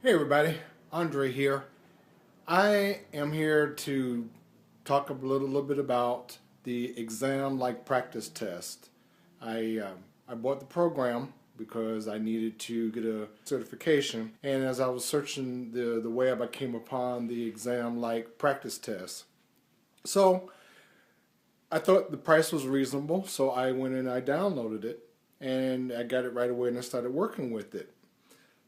Hey everybody, Andre here. I am here to talk a little bit about the exam-like practice test. I I bought the program because I needed to get a certification, and as I was searching the web, I came upon the exam-like practice test. So I thought the price was reasonable, so I went and I downloaded it, and I got it right away, and I started working with it.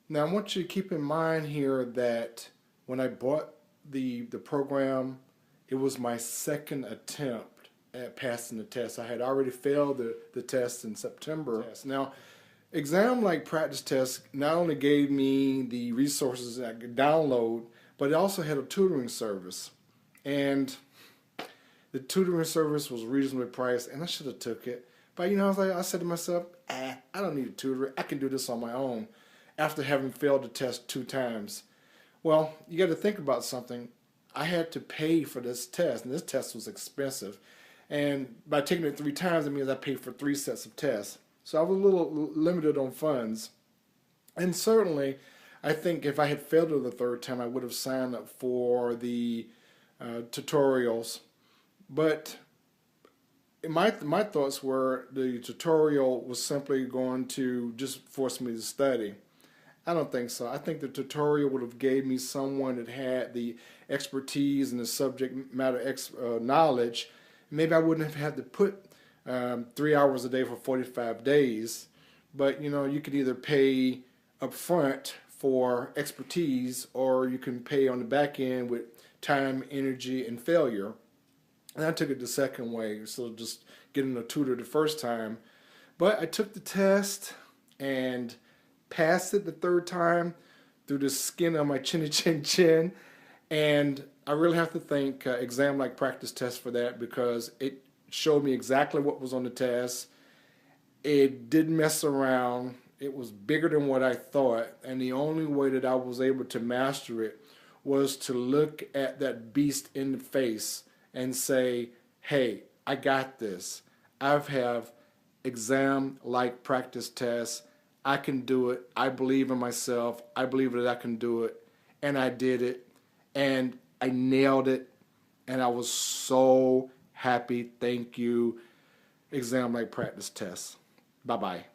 Now, I want you to keep in mind here that when I bought the program, it was my second attempt at passing the test. I had already failed the test in September. Now, exam-like practice tests not only gave me the resources that I could download, but it also had a tutoring service. And the tutoring service was reasonably priced, and I should have took it. But I said to myself, I don't need a tutor. I can do this on my own after having failed the test 2 times. Well, you got to think about something. I had to pay for this test, and this test was expensive. And by taking it 3 times, it means I paid for 3 sets of tests. So I was a little limited on funds. And certainly, I think if I had failed it the third time, I would have signed up for the tutorials. But my thoughts were the tutorial was simply going to just force me to study. I don't think so. I think the tutorial would have gave me someone that had the expertise and the subject matter knowledge. Maybe I wouldn't have had to put 3 hours a day for 45 days. But you could either pay up front for expertise, or you can pay on the back end with time, energy, and failure. And I took it the second way, so just getting a tutor the first time. But I took the test and passed it the third time through the skin of my chinny chin chin. And I really have to thank exam-like practice test for that, because it showed me exactly what was on the test. It didn't mess around. It was bigger than what I thought. And the only way that I was able to master it was to look at that beast in the face and say, hey, I got this. I have exam-like practice tests. I can do it. I believe in myself. I believe that I can do it. And I did it. And I nailed it. And I was so happy. Thank you. Exam-like practice tests. Bye-bye.